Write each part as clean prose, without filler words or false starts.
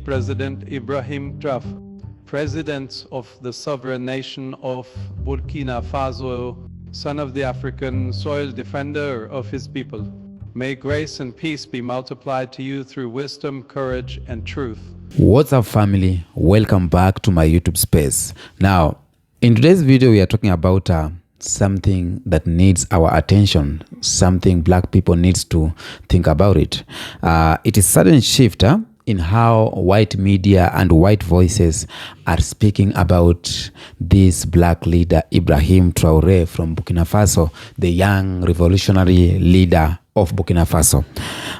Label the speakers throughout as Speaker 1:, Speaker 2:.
Speaker 1: President IBRAHIM Traoré, President of the sovereign nation of Burkina Faso, son of the African soil, defender of his people. May grace and peace be multiplied to you through wisdom, courage, and truth.
Speaker 2: What's up, family? Welcome back to my YouTube space. Now, in today's video, we are talking about something that needs our attention, something black people needs to think about it. It is a sudden shift in how white media and white voices are speaking about this black leader, Ibrahim Traoré from Burkina Faso, the young revolutionary leader of Burkina Faso.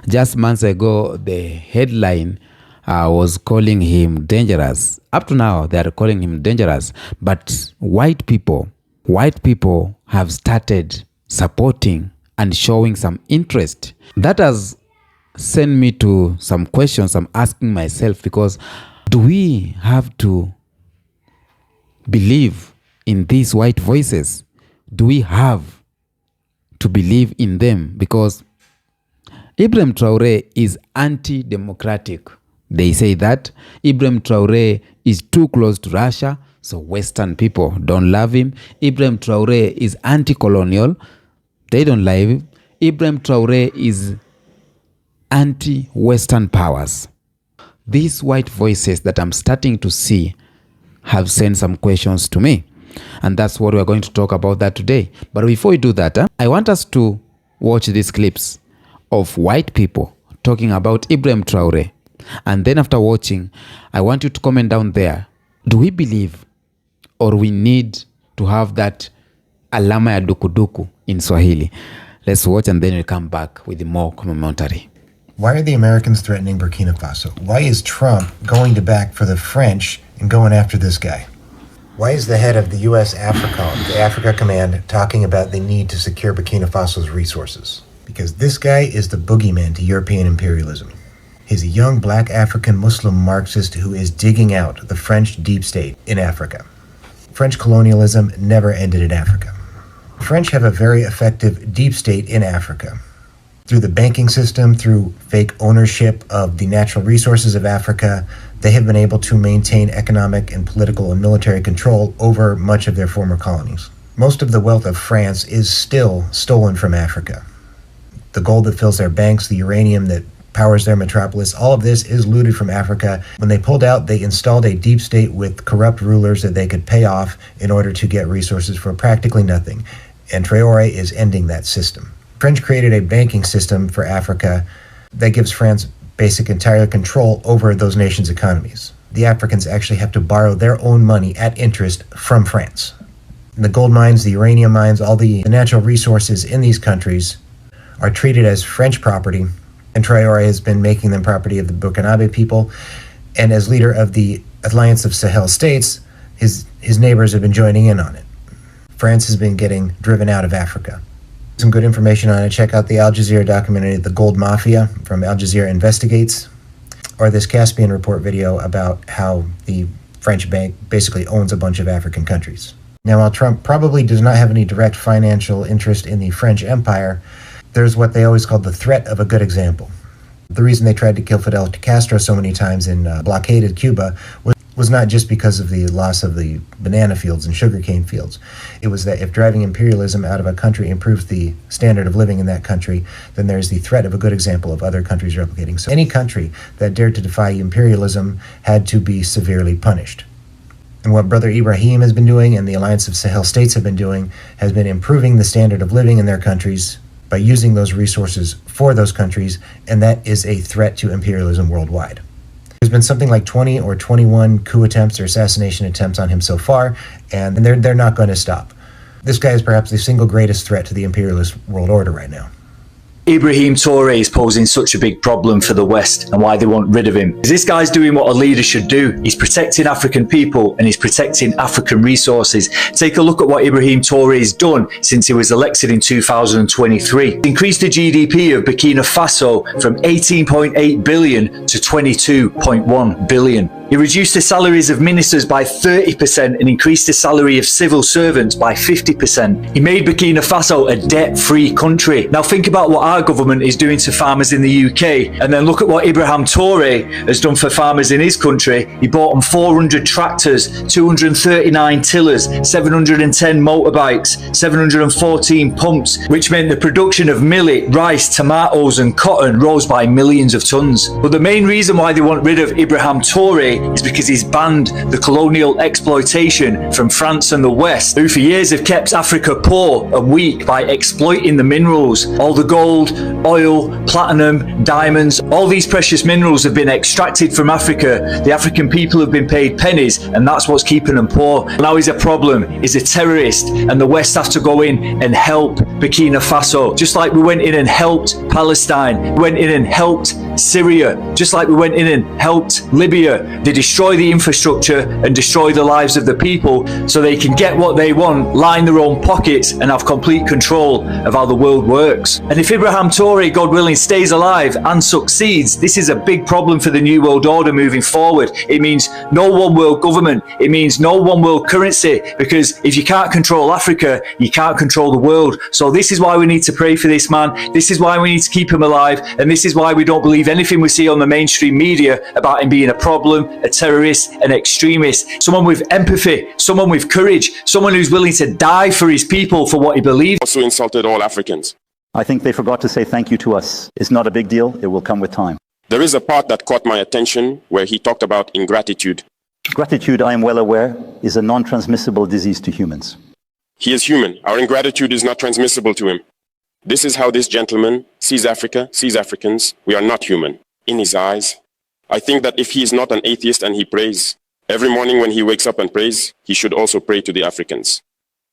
Speaker 2: Just months ago, the headline was calling him dangerous. Up to now, they are calling him dangerous. But white people have started supporting and showing some interest. That has sent me to some questions I'm asking myself, because do we have to believe in these white voices? Do we have to believe in them? Because Ibrahim Traoré is anti-democratic. They say that Ibrahim Traoré is too close to Russia, so Western people don't love him. Ibrahim Traoré is anti-colonial. They don't love him. Ibrahim Traoré is anti-Western powers. These white voices that I'm starting to see have sent some questions to me. And that's what we're going to talk about that today. But before we do that, I want us to watch these clips of white people talking about Ibrahim Traoré. And then after watching, I want you to comment down there. Do we believe or we need to have that alama ya dukuduku in Swahili? Let's watch and then we'll come back with more commentary.
Speaker 3: Why are the Americans threatening Burkina Faso? Why is Trump going to back for the French and going after this guy? Why is the head of the U.S. AFRICOM, the Africa Command, talking about the need to secure Burkina Faso's resources? Because this guy is the boogeyman to European imperialism. He's a young black African Muslim Marxist who is digging out the French deep state in Africa. French colonialism never ended in Africa. French have a very effective deep state in Africa. Through the banking system, through fake ownership of the natural resources of Africa, they have been able to maintain economic and political and military control over much of their former colonies. Most of the wealth of France is still stolen from Africa. The gold that fills their banks, the uranium that powers their metropolis, all of this is looted from Africa. When they pulled out, they installed a deep state with corrupt rulers that they could pay off in order to get resources for practically nothing. And Traoré is ending that system. French created a banking system for Africa that gives France basic entire control over those nations' economies. The Africans actually have to borrow their own money at interest from France. And the gold mines, the uranium mines, all the natural resources in these countries are treated as French property, and Traoré has been making them property of the Burkinabe people. And as leader of the Alliance of Sahel States, his neighbors have been joining in on it. France has been getting driven out of Africa. Some good information on it. Check out the Al Jazeera documentary, The Gold Mafia, from Al Jazeera Investigates, or this Caspian Report video about how the French bank basically owns a bunch of African countries. Now, while Trump probably does not have any direct financial interest in the French Empire, there's what they always called the threat of a good example. The reason they tried to kill Fidel Castro so many times in blockaded Cuba was not just because of the loss of the banana fields and sugarcane fields. It was that if driving imperialism out of a country improves the standard of living in that country, then there's the threat of a good example of other countries replicating. So any country that dared to defy imperialism had to be severely punished. And what Brother Ibrahim has been doing and the Alliance of Sahel States have been doing has been improving the standard of living in their countries by using those resources for those countries, and that is a threat to imperialism worldwide. There's been something like 20 or 21 coup attempts or assassination attempts on him so far, and they're not going to stop. This guy is perhaps the single greatest threat to the imperialist world order right now.
Speaker 4: Ibrahim Traoré is posing such a big problem for the West and why they want rid of him. This guy's doing what a leader should do. He's protecting African people and he's protecting African resources. Take a look at what Ibrahim Traoré's done since he was elected in 2023. He's increased the GDP of Burkina Faso from 18.8 billion to 22.1 billion. He reduced the salaries of ministers by 30% and increased the salary of civil servants by 50%. He made Burkina Faso a debt-free country. Now think about what our government is doing to farmers in the UK, and then look at what IBRAHIM Traoré has done for farmers in his country. He bought them 400 tractors, 239 tillers, 710 motorbikes, 714 pumps, which meant the production of millet, rice, tomatoes and cotton rose by millions of tons. But the main reason why they want rid of IBRAHIM Traoré is because he's banned the colonial exploitation from France and the West, who for years have kept Africa poor and weak by exploiting the minerals. All the gold, oil, platinum, diamonds, all these precious minerals have been extracted from Africa. The African people have been paid pennies, and that's what's keeping them poor. Now he's a problem, he's a terrorist, and the West has to go in and help Burkina Faso, just like we went in and helped Palestine, we went in and helped Syria, just like we went in and helped Libya. They destroy the infrastructure and destroy the lives of the people so they can get what they want, line their own pockets and have complete control of how the world works. And if IBRAHIM Traoré, God willing, stays alive and succeeds, this is a big problem for the New World Order moving forward. It means no one world government, it means no one world currency, because if you can't control Africa, you can't control the world. So this is why we need to pray for this man, this is why we need to keep him alive, and this is why we don't believe anything we see on the mainstream media about him being a problem, a terrorist, an extremist. Someone with empathy, someone with courage, someone who's willing to die for his people for what he believes.
Speaker 5: Also insulted all Africans.
Speaker 6: I think they forgot to say thank you to us. It's not a big deal. It will come with time.
Speaker 5: There is a part that caught my attention where he talked about ingratitude.
Speaker 6: Gratitude, I am well aware, is a non-transmissible disease to humans.
Speaker 5: He is human. Our ingratitude is not transmissible to him. This is how this gentleman sees Africa, sees Africans. We are not human in his eyes. I think that if he is not an atheist and he prays, every morning when he wakes up and prays, he should also pray to the Africans.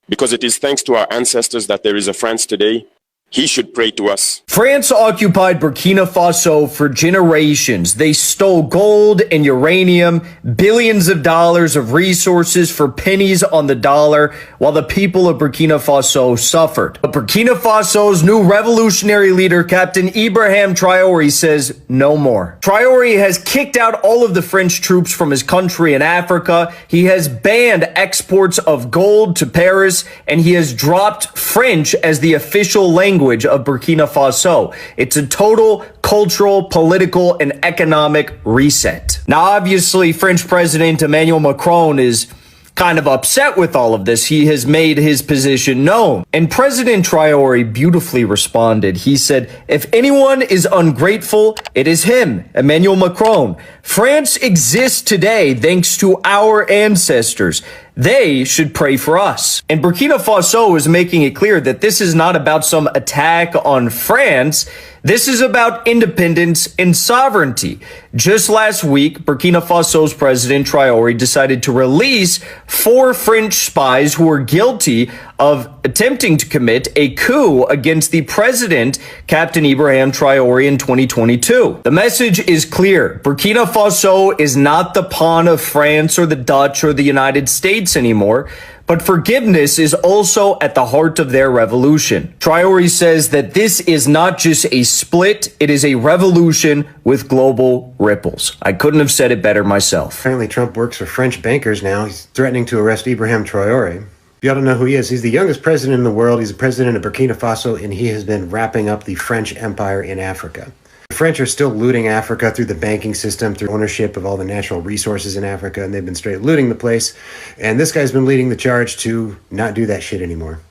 Speaker 5: Because it is thanks to our ancestors that there is a France today. He should pray to us.
Speaker 7: France occupied Burkina Faso for generations. They stole gold and uranium, billions of dollars of resources for pennies on the dollar, while the people of Burkina Faso suffered. But Burkina Faso's new revolutionary leader, Captain IBRAHIM Traoré, says no more. Traoré has kicked out all of the French troops from his country in Africa. He has banned exports of gold to Paris, and he has dropped French as the official language of Burkina Faso. It's a total cultural, political, and economic reset. Now, obviously, French President Emmanuel Macron is kind of upset with all of this. He has made his position known. And President Traoré beautifully responded. He said, if anyone is ungrateful, it is him, Emmanuel Macron. France exists today thanks to our ancestors. They should pray for us. And Burkina Faso is making it clear that this is not about some attack on France. This is about independence and sovereignty. Just last week, Burkina Faso's President Traoré decided to release 4 French spies who were guilty of attempting to commit a coup against the president, Captain IBRAHIM Traoré, in 2022. The message is clear. Burkina Faso is not the pawn of France or the Dutch or the United States anymore, but forgiveness is also at the heart of their revolution. Traoré says that this is not just a split, it is a revolution with global ripples. I couldn't have said it better myself.
Speaker 3: Apparently Trump works for French bankers now. He's threatening to arrest IBRAHIM Traoré. You ought to know who he is. He's the youngest president in the world. He's the president of Burkina Faso, and he has been wrapping up the French empire in Africa. The French are still looting Africa through the banking system, through ownership of all the natural resources in Africa, and they've been straight looting the place. And this guy's been leading the charge to not do that shit anymore.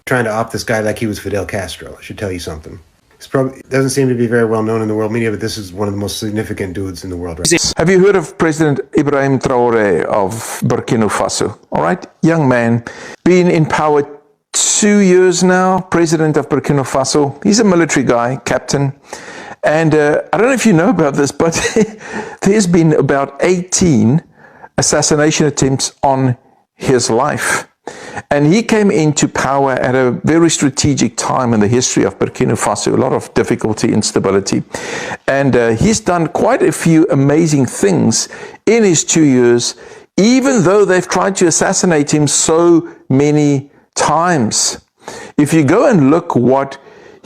Speaker 3: Trying to opt this guy like he was Fidel Castro. I should tell you something. He doesn't seem to be very well known in the world media, but this is one of the most significant dudes in the world right now.
Speaker 8: Have you heard of President IBRAHIM Traoré of Burkina Faso? All right, young man, been in power 2 years now, president of Burkina Faso. He's a military guy, captain. And I don't know if you know about this, but there's been about 18 assassination attempts on his life. And he came into power at a very strategic time in the history of Burkina Faso, a lot of difficulty, instability. And he's done quite a few amazing things in his 2 years, even though they've tried to assassinate him so many times. If you go and look what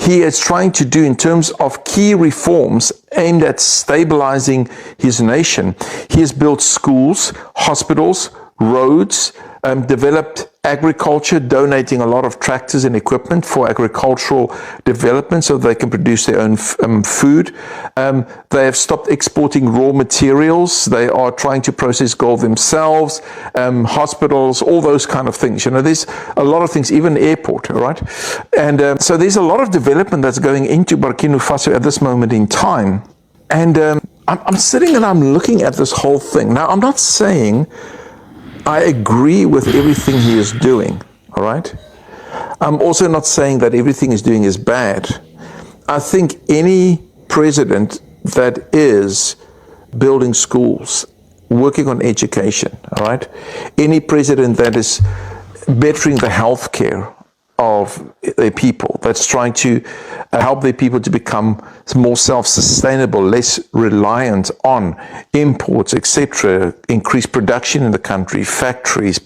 Speaker 8: he is trying to do in terms of key reforms aimed at stabilizing his nation. He has built schools, hospitals, roads, developed agriculture, donating a lot of tractors and equipment for agricultural development so they can produce their own food. They have stopped exporting raw materials. They are trying to process gold themselves, hospitals, all those kind of things. You know, there's a lot of things, even airport, all right? And so there's a lot of development that's going into Burkina Faso at this moment in time. And I'm sitting and I'm looking at this whole thing. Now, I'm not saying I agree with everything he is doing, all right? I'm also not saying that everything he's doing is bad. I think any president that is building schools, working on education, all right? Any president that is bettering the health care of their people, that's trying to help their people to become more self-sustainable, less reliant on imports, etc., increase production in the country, factories,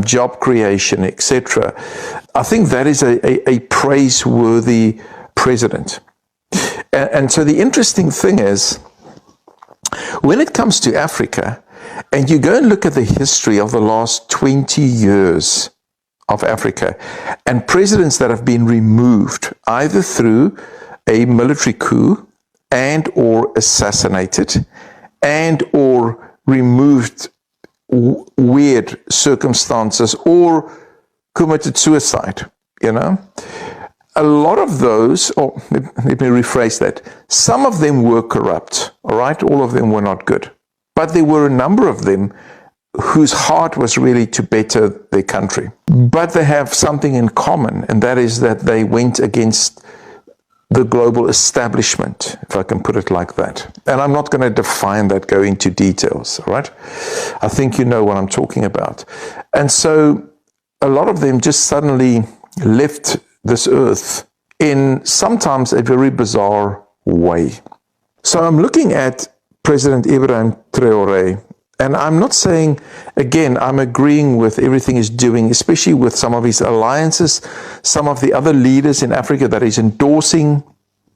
Speaker 8: job creation, etc. I think that is a praiseworthy president. And so the interesting thing is, when it comes to Africa, and you go and look at the history of the last 20 years of Africa, and presidents that have been removed either through a military coup and or assassinated and or removed weird circumstances or committed suicide, you know. A lot of those, or let me rephrase that, some of them were corrupt, all right? All of them were not good. But there were a number of them whose heart was really to better their country. But they have something in common, and that is that they went against the global establishment, if I can put it like that. And I'm not going to define that, go into details, all right? I think you know what I'm talking about. And so a lot of them just suddenly left this earth in sometimes a very bizarre way. So I'm looking at President IBRAHIM Traoré, and I'm not saying, again, I'm agreeing with everything he's doing, especially with some of his alliances, some of the other leaders in Africa that he's endorsing.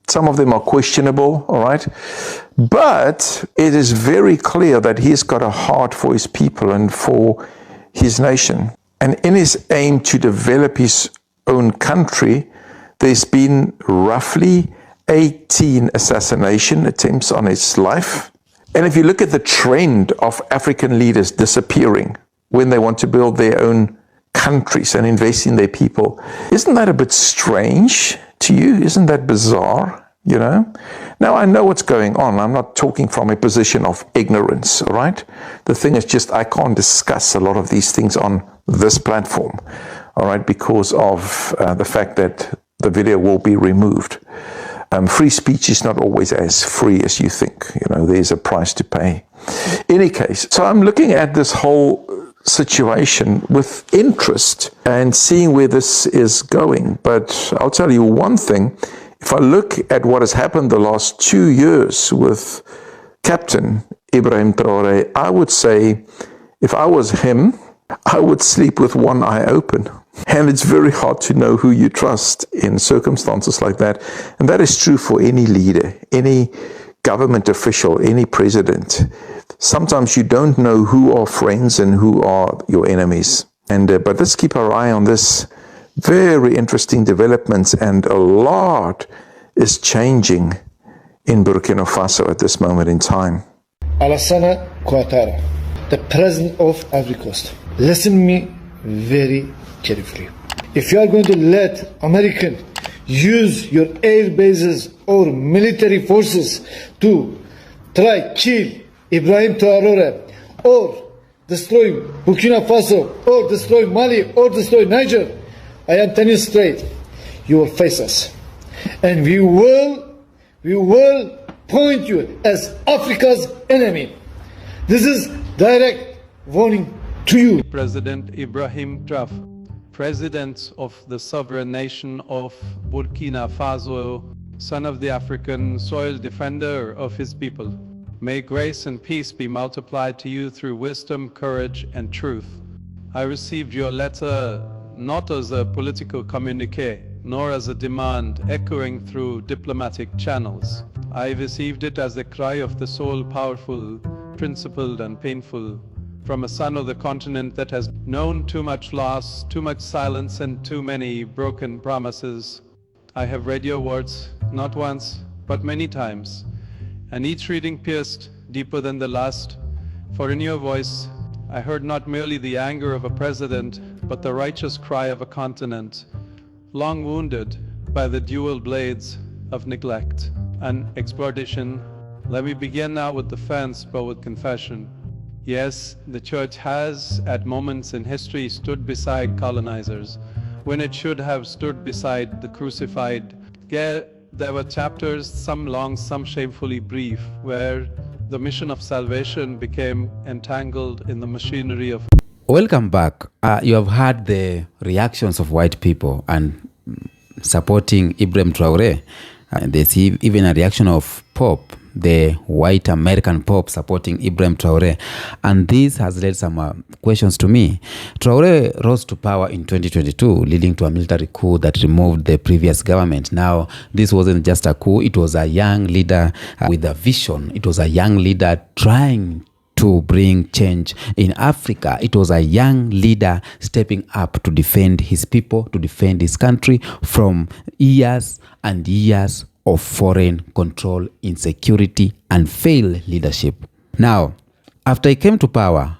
Speaker 8: Some of them are questionable, all right? But it is very clear that he's got a heart for his people and for his nation. And in his aim to develop his own country, there's been roughly 18 assassination attempts on his life. And if you look at the trend of African leaders disappearing when they want to build their own countries and invest in their people, isn't that a bit strange to you? Isn't that bizarre, you know? Now, I know what's going on. I'm not talking from a position of ignorance, all right? The thing is just I can't discuss a lot of these things on this platform, all right, because of the fact that the video will be removed. Free speech is not always as free as you think. You know, there's a price to pay. In any case, so I'm looking at this whole situation with interest and seeing where this is going. But I'll tell you one thing. If I look at what has happened the last 2 years with Captain IBRAHIM Traoré, I would say if I was him, I would sleep with one eye open. And it's very hard to know who you trust in circumstances like that. And that is true for any leader, any government official, any president. Sometimes you don't know who are friends and who are your enemies. But let's keep our eye on this. Very interesting developments, and a lot is changing in Burkina Faso at this moment in time.
Speaker 9: Alassane Ouattara, the president of Ivory Coast. Listen me very carefully. If you are going to let American use your air bases or military forces to try kill IBRAHIM Traoré or destroy Burkina Faso or destroy Mali or destroy Niger, I am telling you straight, you will face us. And we will point you as Africa's enemy. This is direct warning to you.
Speaker 1: President IBRAHIM Traoré, President of the sovereign nation of Burkina Faso, son of the African soil, defender of his people. May grace and peace be multiplied to you through wisdom, courage, and truth. I received your letter not as a political communique, nor as a demand echoing through diplomatic channels. I received it as a cry of the soul, powerful, principled and painful, from a son of the continent that has known too much loss, too much silence and too many broken promises. I have read your words, not once, but many times, and each reading pierced deeper than the last, for in your voice I heard not merely the anger of a president, but the righteous cry of a continent, long wounded by the dual blades of neglect and exploitation. Let me begin now with defense, but with confession. Yes, the church has, at moments in history, stood beside colonizers, when it should have stood beside the crucified. Yeah, there were chapters, some long, some shamefully brief, where the mission of salvation became entangled in the machinery of...
Speaker 2: Welcome back. You have heard the reactions of white people and supporting Ibrahim Traoré. There's even a reaction of Pope, the white American Pope, supporting Ibrahim Traoré. And this has led some questions to me. Traoré rose to power in 2022, leading to a military coup that removed the previous government. Now, this wasn't just a coup, it was a young leader with a vision. It was a young leader trying to bring change in Africa. It was a young leader stepping up to defend his people, to defend his country from years and years of foreign control, insecurity, and failed leadership. Now, after he came to power,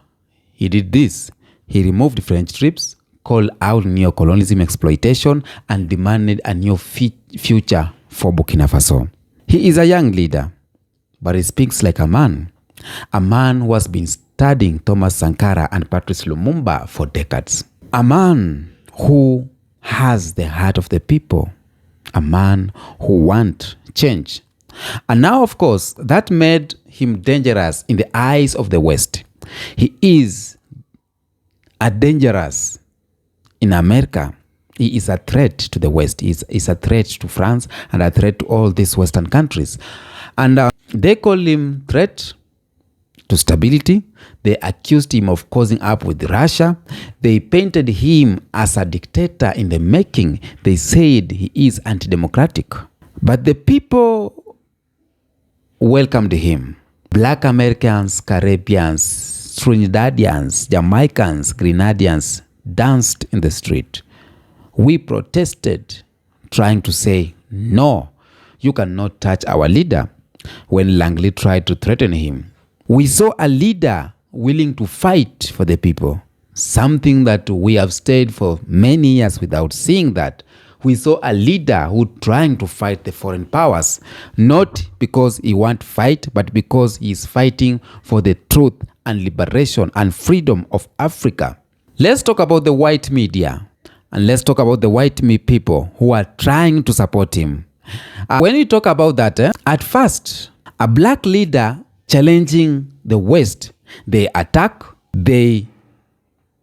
Speaker 2: he did this. He removed French troops, called out neo-colonialism exploitation, and demanded a new future for Burkina Faso. He is a young leader, but he speaks like a man who has been studying Thomas Sankara and Patrice Lumumba for decades. A man who has the heart of the people. A man who wants change. And now, of course, that made him dangerous in the eyes of the West. He is a dangerous in America. He is a threat to the West. He is a threat to France and a threat to all these Western countries. And they call him threat to stability. They accused him of causing up with Russia. They painted him as a dictator in the making. They said he is anti-democratic. But the people welcomed him. Black Americans, Caribbeans, Trinidadians, Jamaicans, Grenadians danced in the street. We protested, trying to say, no, you cannot touch our leader, when Langley tried to threaten him. We saw a leader willing to fight for the people, something that we have stayed for many years without seeing that. We saw a leader who trying to fight the foreign powers, not because he wants to fight, but because he is fighting for the truth and liberation and freedom of Africa. Let's talk about the white media, and let's talk about the white people who are trying to support him. When we talk about that, at first, a black leader challenging the West, they attack, they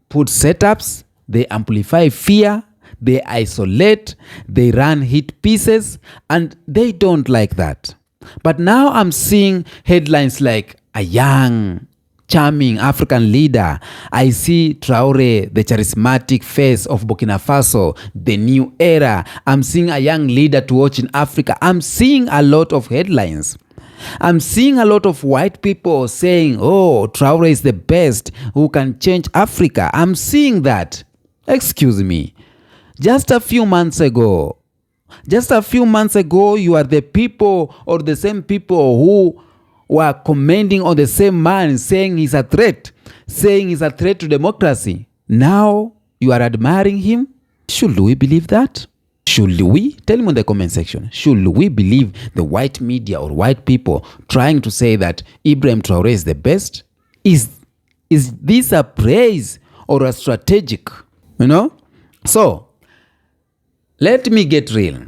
Speaker 2: put setups, they amplify fear, they isolate, they run hit pieces, and they don't like that. But now I'm seeing headlines like a young, charming African leader. I see Traoré, the charismatic face of Burkina Faso, the new era. I'm seeing a young leader to watch in Africa. I'm seeing a lot of headlines. I'm seeing a lot of white people saying, oh, Traoré is the best who can change Africa. I'm seeing that. Excuse me. Just a few months ago, you are the people or the same people who were commenting on the same man, saying he's a threat, to democracy. Now you are admiring him. Should we believe that? Should we? Tell me in the comment section. Should we believe the white media or white people trying to say that Ibrahim Traoré is the best? Is this a praise or a strategic? So, let me get real.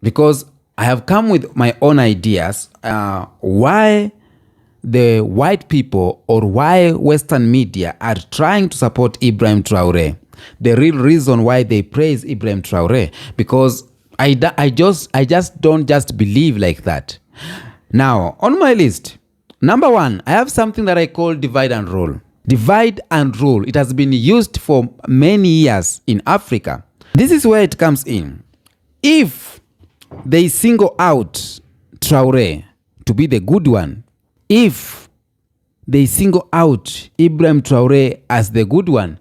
Speaker 2: Because I have come with my own ideas why the white people or why Western media are trying to support Ibrahim Traoré. The real reason why they praise Ibrahim Traoré, because I just don't just believe like that. Now, on my list, number 1, I have something that I call divide and rule. Divide and rule. It has been used for many years in Africa. This is where it comes in. if they single out Traoré to be the good one, if they single out Ibrahim Traoré as the good one,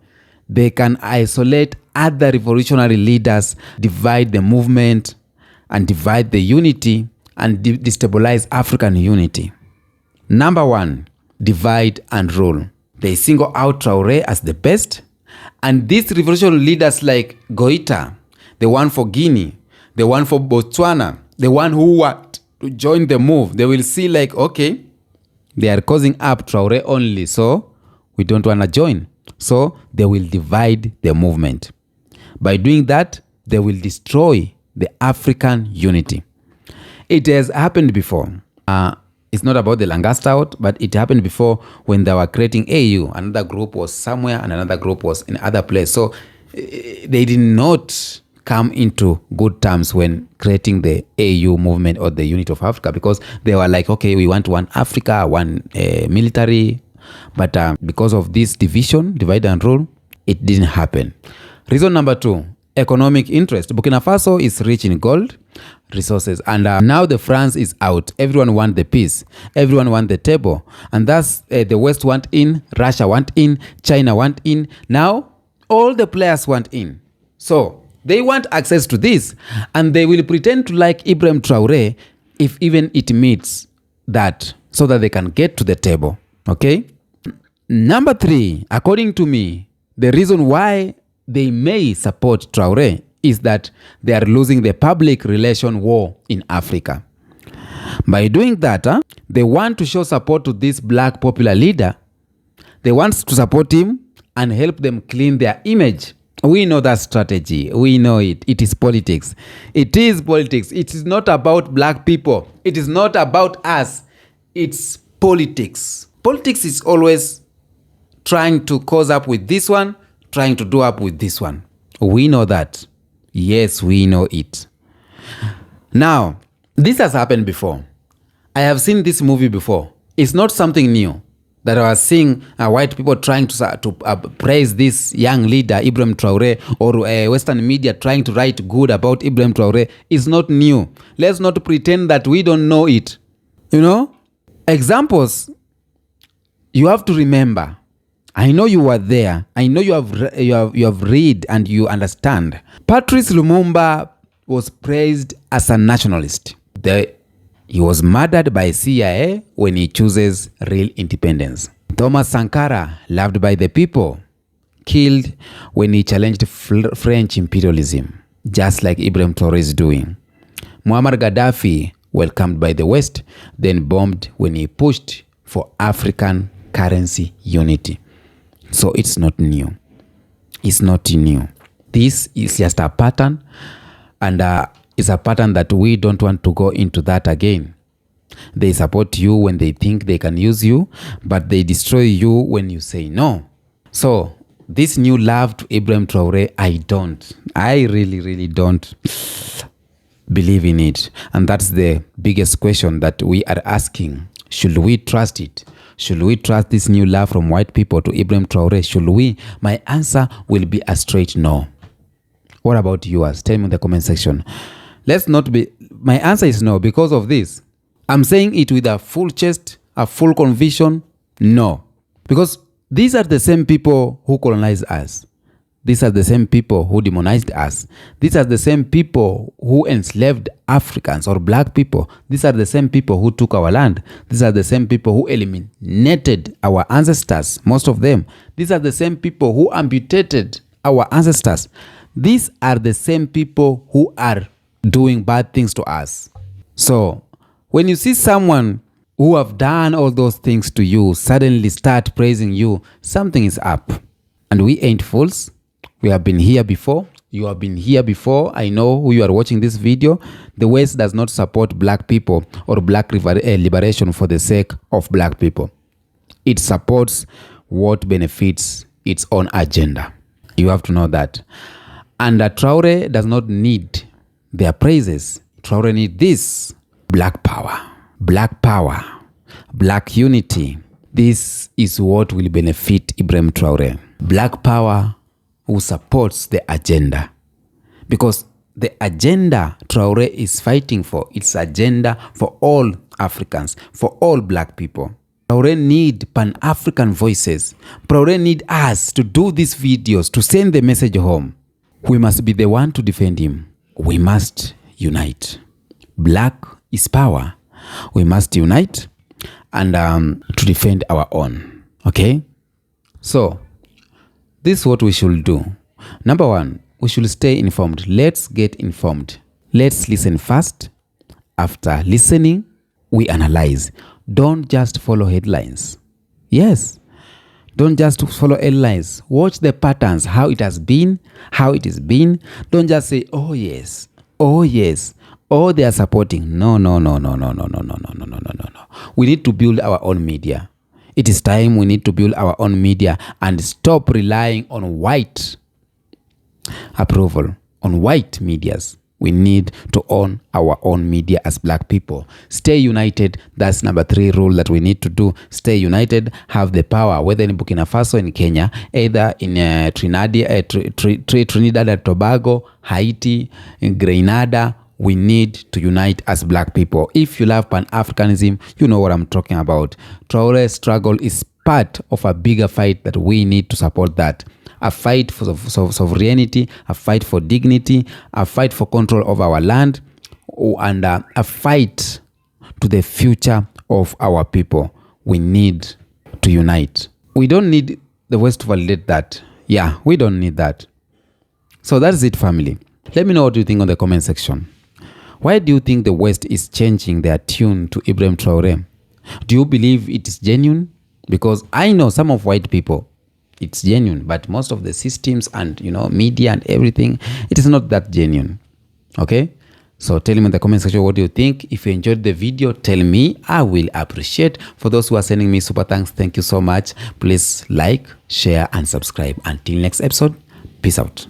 Speaker 2: they can isolate other revolutionary leaders, divide the movement and divide the unity and destabilize African unity. Number one, divide and rule. They single out Traoré as the best, and these revolutionary leaders like Goita, the one for Guinea, the one for Botswana, the one who want to join the move, they will see like, okay, they are causing up Traoré only, so we don't want to join. So they will divide the movement. By doing that, they will destroy the African unity. It has happened before. It's not about the Lancaster out, but it happened before when they were creating AU. Another group was somewhere and another group was in other place. So they did not come into good terms when creating the AU movement or the unity of Africa, because they were like, okay, we want one Africa, one military. But because of this division, divide and rule, it didn't happen. Reason number two, economic interest. Burkina Faso is rich in gold resources, and now the France is out. Everyone wants the peace. Everyone wants the table. And thus the West want in, Russia want in, China want in. Now all the players want in. So they want access to this, and they will pretend to like Ibrahim Traoré if even it meets that, so that they can get to the table. Okay? Number three, according to me, the reason why they may support Traoré is that they are losing the public relation war in Africa. By doing that, they want to show support to this black popular leader. They want to support him and help them clean their image. We know that strategy. We know it. It is politics. It is politics. It is not about black people. It is not about us. It's politics. Politics is always trying to cause up with this one, trying to do up with this one. We know that. Yes, we know it. Now, this has happened before. I have seen this movie before. It's not something new that I was seeing white people trying to praise this young leader, Ibrahim Traoré, or Western media trying to write good about Ibrahim Traoré. It's not new. Let's not pretend that we don't know it. You know? Examples, you have to remember. I know you were there. I know you have read and you understand. Patrice Lumumba was praised as a nationalist. He was murdered by CIA when he chooses real independence. Thomas Sankara, loved by the people, killed when he challenged French imperialism, just like Ibrahim Traoré is doing. Muammar Gaddafi, welcomed by the West, then bombed when he pushed for African currency unity. So it's not new. It's not new. This is just a pattern, and it's a pattern that we don't want to go into that again. They support you when they think they can use you, but they destroy you when you say no. So this new love to Ibrahim Traoré, I really don't believe in it. And that's the biggest question that we are asking. Should we trust it? Should we trust this new love from white people to Ibrahim Traoré? Should we? My answer will be a straight no. What about yours? Tell me in the comment section. My answer is no because of this. I'm saying it with a full chest, a full conviction, no. Because these are the same people who colonized us. These are the same people who demonized us. These are the same people who enslaved Africans or black people. These are the same people who took our land. These are the same people who eliminated our ancestors, most of them. These are the same people who amputated our ancestors. These are the same people who are doing bad things to us. So, when you see someone who have done all those things to you suddenly start praising you, something is up. And we ain't fools. We have been here before. You have been here before. I know who you are watching this video. The West does not support black people or black liberation for the sake of black people. It supports what benefits its own agenda. You have to know that. And Traoré does not need their praises. Traoré needs this. Black power. Black power. Black unity. This is what will benefit Ibrahim Traoré. Black power who supports the agenda. Because the agenda Traoré is fighting for, it's agenda for all Africans, for all black people. Traoré need Pan-African voices. Traoré need us to do these videos, to send the message home. We must be the one to defend him. We must unite. Black is power. We must unite and to defend our own. Okay? So, this is what we should do. Number one, we should stay informed. Let's get informed. Let's listen first. After listening, we analyze. Don't just follow headlines. Yes. Don't just follow headlines. Watch the patterns, how it has been, how it is been. Don't just say, oh yes, oh yes, oh they are supporting. No. We need to build our own media. It is time we need to build our own media and stop relying on white approval, on white medias. We need to own our own media as black people. Stay united. That's number 3 rule that we need to do. Stay united, have the power, whether in Burkina Faso, in Kenya, either in Trinidad and Tobago, Haiti, in Grenada. We need to unite as black people. If you love Pan-Africanism, you know what I'm talking about. Traoré's struggle is part of a bigger fight that we need to support that. A fight for sovereignty, a fight for dignity, a fight for control of our land, and a fight to the future of our people. We need to unite. We don't need the West to validate that. Yeah, we don't need that. So that's it, family. Let me know what you think on the comment section. Why do you think the West is changing their tune to Ibrahim Traoré? Do you believe it is genuine? Because I know some of white people, it's genuine, but most of the systems and media and everything, it is not that genuine. Okay? So tell me in the comment section what do you think. If you enjoyed the video, tell me. I will appreciate. For those who are sending me super thanks, thank you so much. Please like, share and subscribe. Until next episode, peace out.